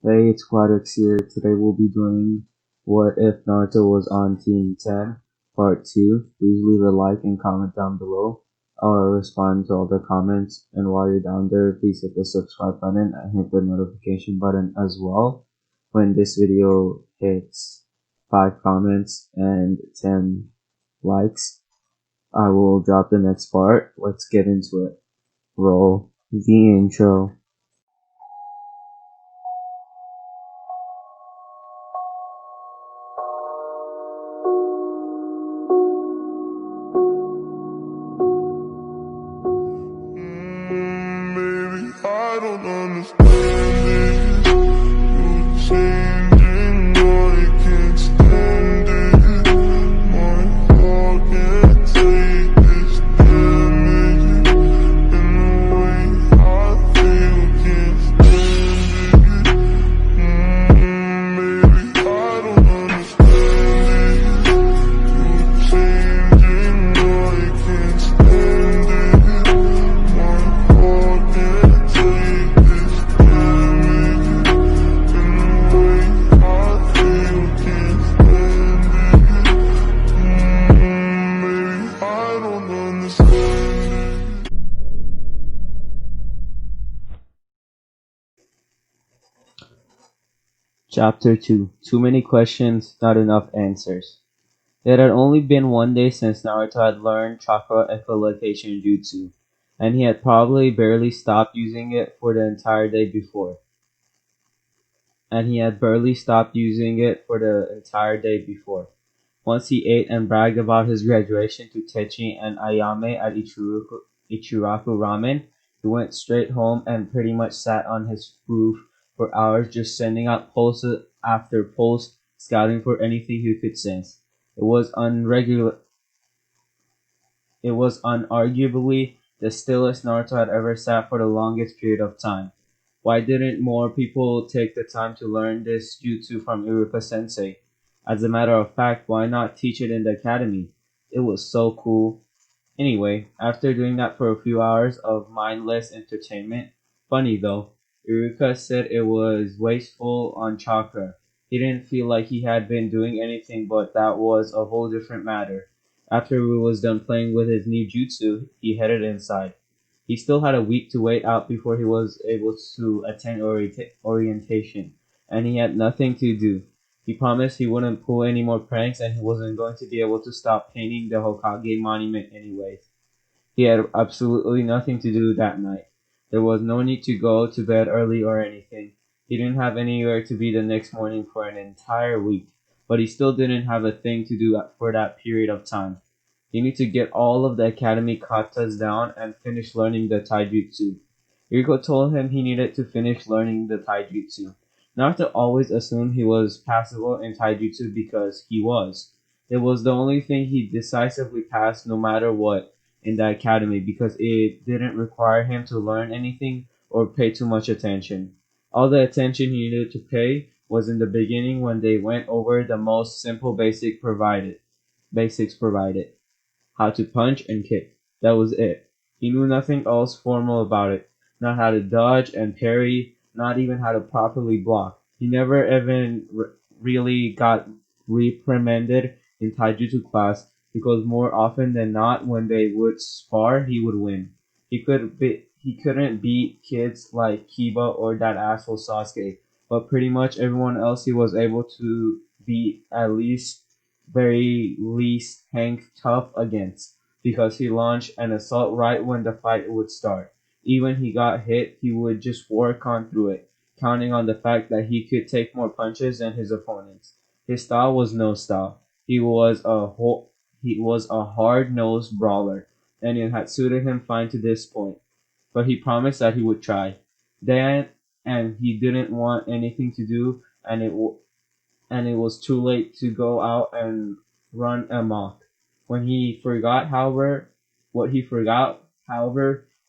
Hey, it's Quadrix here. Today we'll be doing What If Naruto Was on Team 10, Part 2. Please leave a like and comment down below. I'll respond to all the comments, and while you're down there, please hit the subscribe button and hit the notification button as well. When this video hits 5 comments and 10 likes, I will drop the next part. Let's get into it. Roll the intro. Baby, I don't understand it. You're changing, I can't stand it. My heart can't take this damage. And the way I feel can't stand it. Baby, I don't understand it. You're changing, I can't stand it. My heart can't take this damage. And the way I feel can't stand it. Baby, I don't understand it. Chapter 2. Too many questions, not enough answers. It had only been one day since Naruto had learned chakra echolocation jutsu, and he had probably barely stopped using it for the entire day before. Once he ate and bragged about his graduation to Techi and Ayame at Ichiraku Ramen, he went straight home and pretty much sat on his roof for hours just sending out post after post, scouting for anything he could sense. It was unarguably the stillest Naruto had ever sat for the longest period of time. Why didn't more people take the time to learn this jutsu from Iruka sensei? As a matter of fact, why not teach it in the academy? It was so cool. Anyway, after doing that for a few hours of mindless entertainment, funny though, Iruka said it was wasteful on chakra. He didn't feel like he had been doing anything, but that was a whole different matter. After he was done playing with his new jutsu, he headed inside. He still had a week to wait out before he was able to attend orientation, and he had nothing to do. He promised he wouldn't pull any more pranks, and he wasn't going to be able to stop painting the Hokage monument anyways. He had absolutely nothing to do that night. There was no need to go to bed early or anything. He didn't have anywhere to be the next morning for an entire week, but he still didn't have a thing to do for that period of time. He needed to get all of the academy katas down and finish learning the taijutsu. Yuriko told him he needed to finish learning the taijutsu. Naruto always assumed he was passable in taijutsu because he was. It was the only thing he decisively passed no matter what in the academy because it didn't require him to learn anything or pay too much attention. All the attention he needed to pay was in the beginning when they went over the most simple basics provided. How to punch and kick. That was it. He knew nothing else formal about it. Not how to dodge and parry, not even how to properly block. He never even really got reprimanded in taijutsu class because more often than not when they would spar, he would win. He couldn't beat kids like Kiba or that asshole Sasuke, but pretty much everyone else he was able to beat at least very least Hank tough against, because he launched an assault right when the fight would start. Even he got hit, he would just work on through it, counting on the fact that he could take more punches than his opponents. His style was no style. He was a hard-nosed brawler, and it had suited him fine to this point. But he promised that he would try. Then, and he didn't want anything to do, and it was too late to go out and run amok. What he forgot, however,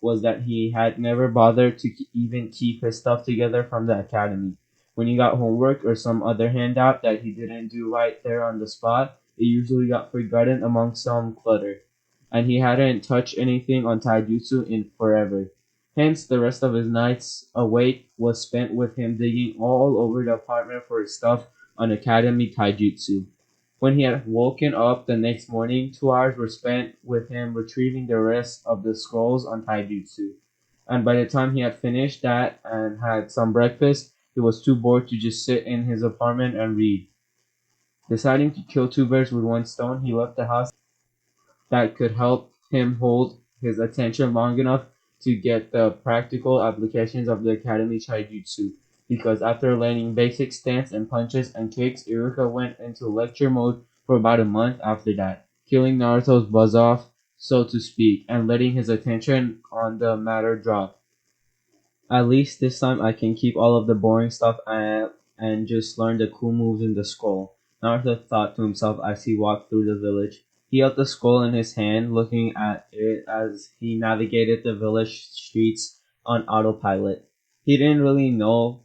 was that he had never bothered to even keep his stuff together from the academy. When he got homework or some other handout that he didn't do right there on the spot, it usually got forgotten among some clutter. And he hadn't touched anything on taijutsu in forever. Hence, the rest of his nights awake was spent with him digging all over the apartment for his stuff on Academy Taijutsu. When he had woken up the next morning, 2 hours were spent with him retrieving the rest of the scrolls on Taijutsu. And by the time he had finished that and had some breakfast, he was too bored to just sit in his apartment and read. Deciding to kill two birds with one stone, he left the house that could help him hold his attention long enough to get the practical applications of the Academy Taijutsu. Because after learning basic stance and punches and kicks, Iruka went into lecture mode for about a month after that, killing Naruto's buzz off, so to speak, and letting his attention on the matter drop. At least this time I can keep all of the boring stuff and just learn the cool moves in the scroll, Naruto thought to himself as he walked through the village. He held the scroll in his hand, looking at it as he navigated the village streets on autopilot. He didn't really know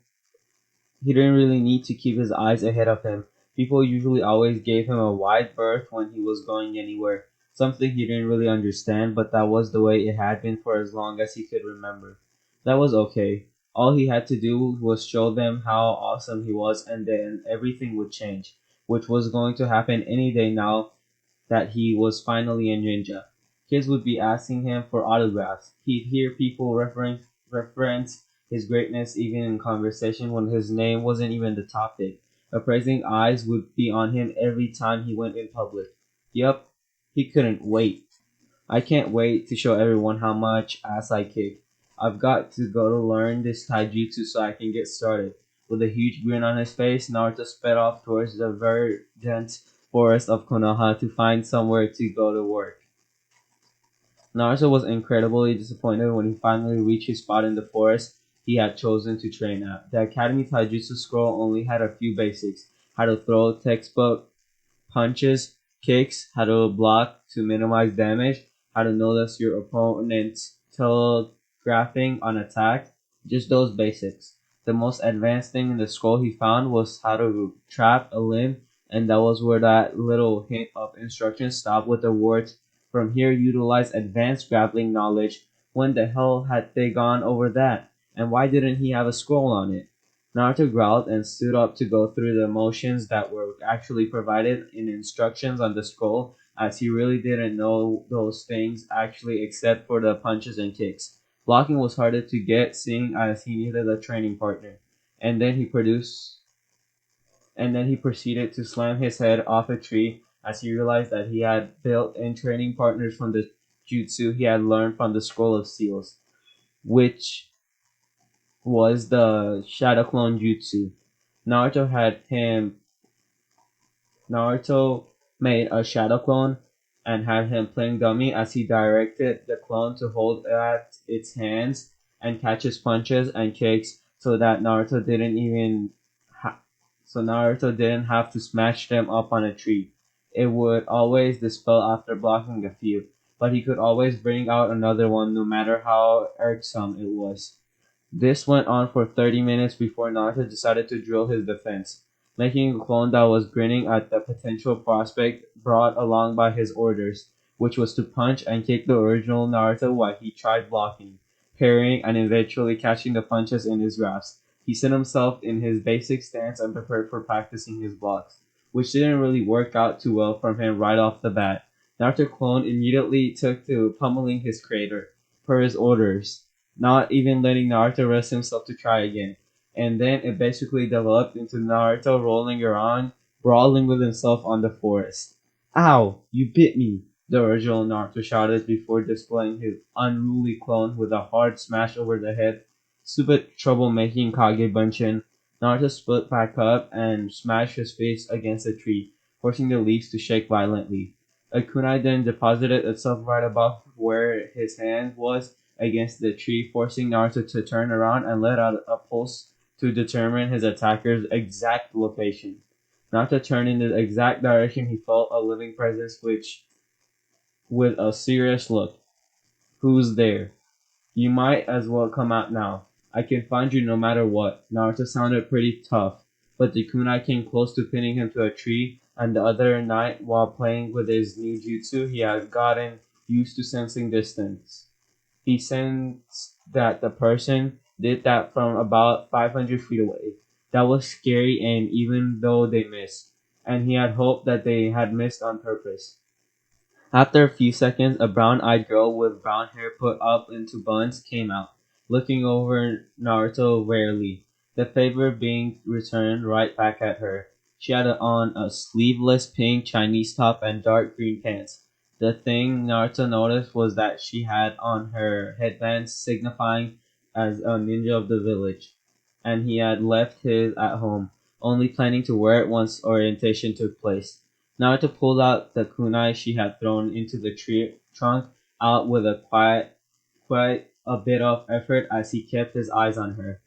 he didn't really need to keep his eyes ahead of him. People usually always gave him a wide berth when he was going anywhere, something he didn't really understand, but that was the way it had been for as long as he could remember. That was okay. All he had to do was show them how awesome he was, and then everything would change, which was going to happen any day now that he was finally a ninja. Kids would be asking him for autographs. He'd hear people reference his greatness even in conversation when his name wasn't even the topic. Appraising eyes would be on him every time he went in public. Yup, he couldn't wait. I can't wait to show everyone how much ass I kick. I've got to go to learn this taijutsu so I can get started. With a huge grin on his face, Naruto sped off towards the verdant forest of Konoha to find somewhere to go to work. Naruto was incredibly disappointed when he finally reached his spot in the forest he had chosen to train at. The Academy Taijutsu scroll only had a few basics: how to throw textbook punches, kicks, how to block to minimize damage, how to notice your opponent's telegraphing on attack, just those basics. The most advanced thing in the scroll he found was how to trap a limb, and that was where that little hint of instruction stopped with the words, "From here utilize advanced grappling knowledge." When the hell had they gone over that? And why didn't he have a scroll on it? Naruto growled and stood up to go through the motions that were actually provided in instructions on the scroll, as he really didn't know those things actually except for the punches and kicks. Blocking was harder to get, seeing as he needed a training partner. And then he produced and then he proceeded to slam his head off a tree as he realized that he had built-in training partners from the jutsu he had learned from the Scroll of Seals, which was the Shadow Clone Jutsu. Naruto had him Naruto made a shadow clone and had him playing dummy as he directed the clone to hold at its hands and catch his punches and kicks ha- so Naruto didn't have to smash them up on a tree. It would always dispel after blocking a few, but he could always bring out another one no matter how irksome it was. This went on for 30 minutes before Naruto decided to drill his defense, making a clone that was grinning at the potential prospect brought along by his orders, which was to punch and kick the original Naruto while he tried blocking, parrying, and eventually catching the punches in his grasp. He set himself in his basic stance and prepared for practicing his blocks, which didn't really work out too well from him right off the bat. Naruto clone immediately took to pummeling his creator, per his orders, not even letting Naruto rest himself to try again. And then it basically developed into Naruto rolling around, brawling with himself on the forest. Ow! You bit me! The original Naruto shouted before displaying his unruly clone with a hard smash over the head. Stupid troublemaking Kage Bunshin. Naruto split back up and smashed his face against a tree, forcing the leaves to shake violently. A kunai then deposited itself right above where his hand was against the tree, forcing Naruto to turn around and let out a pulse to determine his attacker's exact location. Naruto turned in the exact direction he felt a living presence, which, with a serious look, "Who's there? You might as well come out now. I can find you no matter what." Naruto sounded pretty tough, but the kunai came close to pinning him to a tree, and the other night, while playing with his new jutsu, he had gotten used to sensing distance. He sensed that the person did that from about 500 feet away. That was scary, and even though they missed, and he had hoped that they had missed on purpose. After a few seconds, a brown-eyed girl with brown hair put up into buns came out, looking over Naruto warily, the favor being returned right back at her. She had on a sleeveless pink Chinese top and dark green pants. The thing Naruto noticed was that she had on her headband signifying as a ninja of the village, and he had left his at home, only planning to wear it once orientation took place. Naruto pulled out the kunai she had thrown into the tree trunk out with a quite a bit of effort as he kept his eyes on her.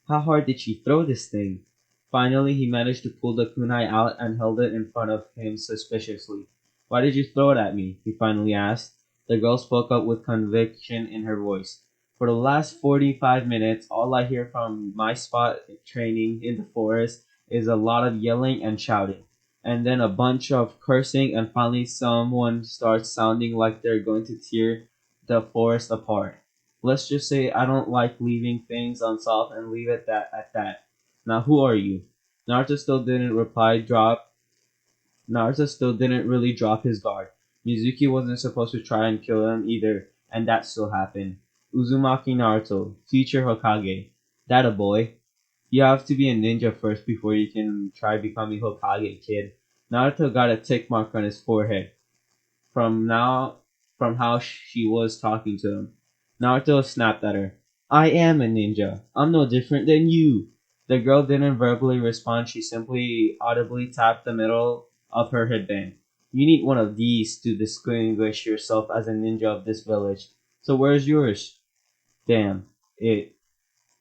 How hard did she throw this thing? Finally, he managed to pull the kunai out and held it in front of him suspiciously. Why did you throw it at me? He finally asked. The girl spoke up with conviction in her voice. For the last 45 minutes, all I hear from my spot training in the forest is a lot of yelling and shouting, and then a bunch of cursing, and finally someone starts sounding like they're going to tear the forest apart. Let's just say I don't like leaving things unsolved and leave it that at that. Now who are you? Naruto still didn't reply drop Naruto still didn't really drop his guard. Mizuki wasn't supposed to try and kill him either, and that still happened. Uzumaki Naruto, future Hokage. That a boy? You have to be a ninja first before you can try becoming Hokage, kid. Naruto got a tick mark on his forehead from now from how she was talking to him. Naruto snapped at her. I am a ninja. I'm no different than you. The girl didn't verbally respond, she simply audibly tapped the middle of her headband. You need one of these to distinguish yourself as a ninja of this village. So where's yours? Damn. It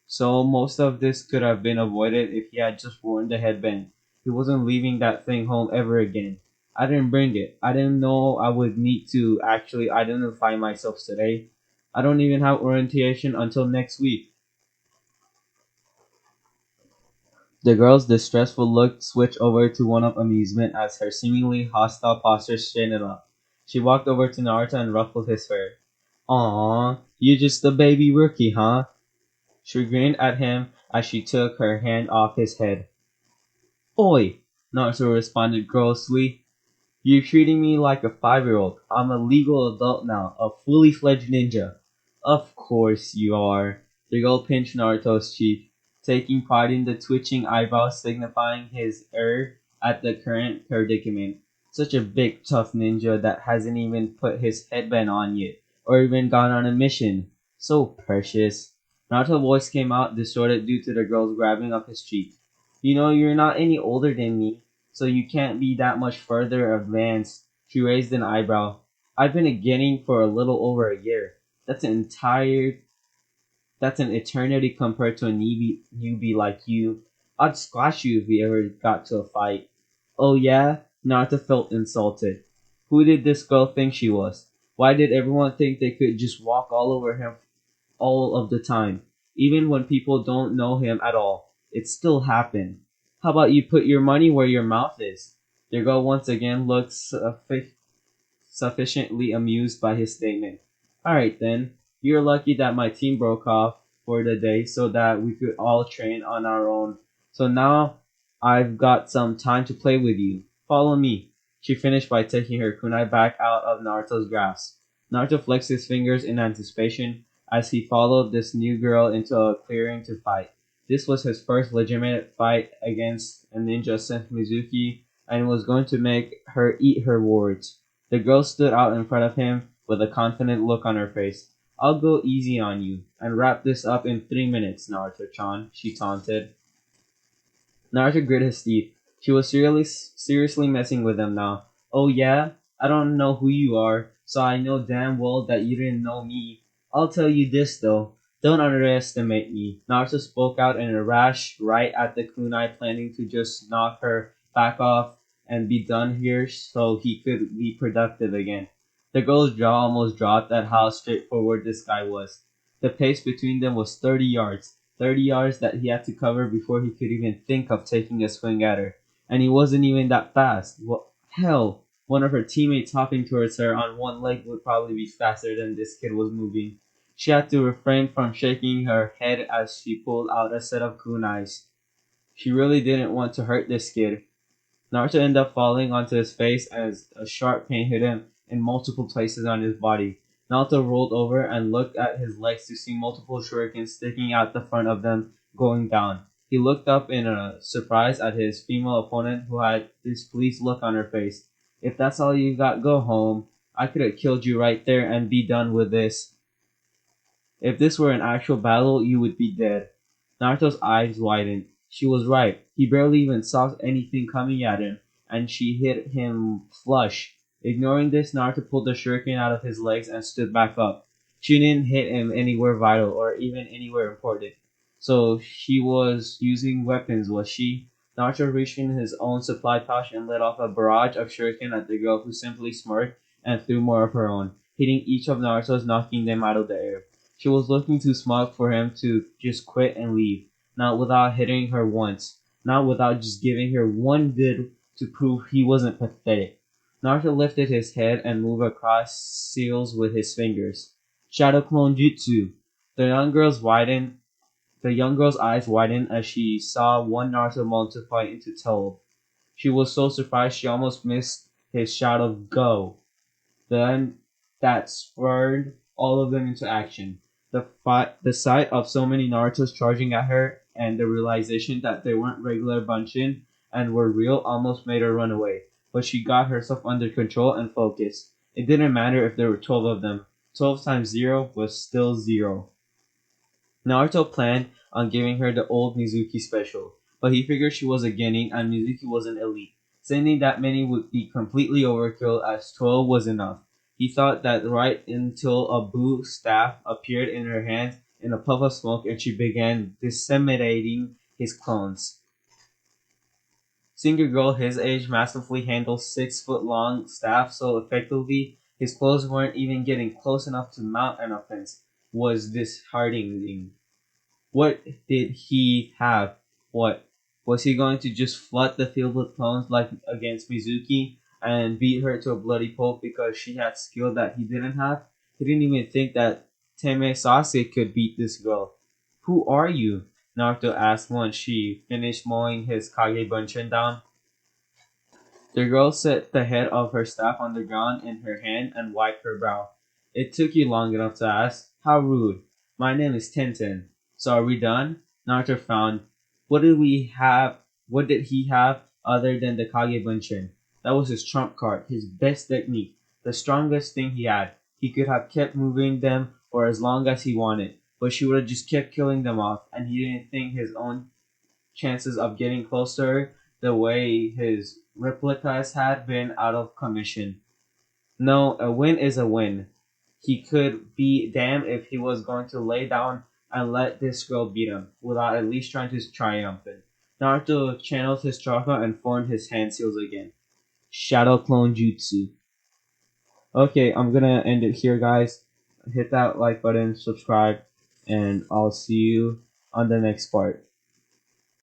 so most of this could have been avoided if he had just worn the headband. He wasn't leaving that thing home ever again. I didn't bring it. I didn't know I would need to actually identify myself today. I don't even have orientation until next week. The girl's distressful look switched over to one of amusement as her seemingly hostile posture straightened up. She walked over to Naruto and ruffled his hair. Aww, you just a baby rookie, huh? She grinned at him as she took her hand off his head. Oi! Naruto responded grossly. You're treating me like a 5-year-old. I'm a legal adult now, a fully fledged ninja. Of course you are. The girl pinched Naruto's cheek, taking pride in the twitching eyebrows signifying his error at the current predicament. Such a big, tough ninja that hasn't even put his headband on yet, or even gone on a mission. So precious. Naruto's voice came out distorted due to the girl's grabbing of his cheek. You know, you're not any older than me, so you can't be that much further advanced. She raised an eyebrow. I've been a genin for a little over a year. That's an entire that's an eternity compared to a newbie like you. I'd squash you if we ever got to a fight. Oh yeah? Naruto felt insulted. Who did this girl think she was? Why did everyone think they could just walk all over him all of the time, even when people don't know him at all? It still happened. How about you put your money where your mouth is? The girl once again looked sufficiently amused by his statement. Alright then, you're lucky that my team broke off for the day so that we could all train on our own. So now I've got some time to play with you. Follow me. She finished by taking her kunai back out of Naruto's grasp. Naruto flexed his fingers in anticipation as he followed this new girl into a clearing to fight. This was his first legitimate fight against a ninja since Mizuki, and was going to make her eat her words. The girl stood out in front of him with a confident look on her face. I'll go easy on you and wrap this up in 3 minutes, Naruto-chan, she taunted. Naruto grit his teeth. She was seriously messing with him now. Oh yeah? I don't know who you are, so I know damn well that you didn't know me. I'll tell you this though. Don't underestimate me. Naruto spoke out in a rash right at the kunai, planning to just knock her back off and be done here so he could be productive again. The girl's jaw almost dropped at how straightforward this guy was. The pace between them was 30 yards. 30 yards that he had to cover before he could even think of taking a swing at her. And he wasn't even that fast. Well, hell, one of her teammates hopping towards her on one leg would probably be faster than this kid was moving. She had to refrain from shaking her head as she pulled out a set of kunais. She really didn't want to hurt this kid. Naruto ended up falling onto his face as a sharp pain hit him in multiple places on his body. Naruto rolled over and looked at his legs to see multiple shurikens sticking out the front of them going down. He looked up in a surprise at his female opponent who had this pleased look on her face. If that's all you got, go home. I could have killed you right there and be done with this. If this were an actual battle, you would be dead. Naruto's eyes widened. She was right. He barely even saw anything coming at him, and she hit him flush. Ignoring this, Naruto pulled the shuriken out of his legs and stood back up. She didn't hit him anywhere vital or even anywhere important. So she was using weapons, was she? Naruto reached in his own supply pouch and let off a barrage of shuriken at the girl who simply smirked and threw more of her own, hitting each of Naruto's, knocking them out of the air. She was looking too smug for him to just quit and leave, not without hitting her once, not without just giving her one good to prove he wasn't pathetic. Naruto lifted his head and moved across seals with his fingers. Shadow Clone Jutsu. The young girl's widened. The young girl's eyes widened as she saw one Naruto multiply into 12. She was so surprised she almost missed his shout of "Go!" Then that spurred all of them into action. The sight of so many Narutos charging at her and the realization that they weren't regular Bunshin and were real almost made her run away. But she got herself under control and focused. It didn't matter if there were 12 of them. 12 times 0 was still 0. Naruto planned on giving her the old Mizuki special, but he figured she was a genin and Mizuki was an elite. Sending that many would be completely overkill as 12 was enough. He thought that right until a blue staff appeared in her hand in a puff of smoke and she began disseminating his clones. Seeing a girl his age masterfully handle 6 foot long staff so effectively, his clothes weren't even getting close enough to mount an offense, was disheartening. What did he have? What? Was he going to just flood the field with clones like against Mizuki and beat her to a bloody pulp because she had skill that he didn't have? He didn't even think that Teme Sasuke could beat this girl. Who are you? Naruto asked once she finished mowing his Kage Bunshin down. The girl set the head of her staff on the ground in her hand and wiped her brow. It took you long enough to ask. How rude. My name is Tenten. So are we done? Naruto frowned. What did we have? What did he have other than the Kage Bunshin? That was his trump card, his best technique, the strongest thing he had. He could have kept moving them for as long as he wanted, but she would have just kept killing them off, and he didn't think his own chances of getting closer the way his replicas had been out of commission. No, a win is a win. He could be damned if he was going to lay down and let this girl beat him without at least trying to triumph it. Naruto channeled his chakra and formed his hand seals again. Shadow Clone Jutsu. Okay, I'm gonna end it here, guys. Hit that like button, subscribe, and I'll see you on the next part.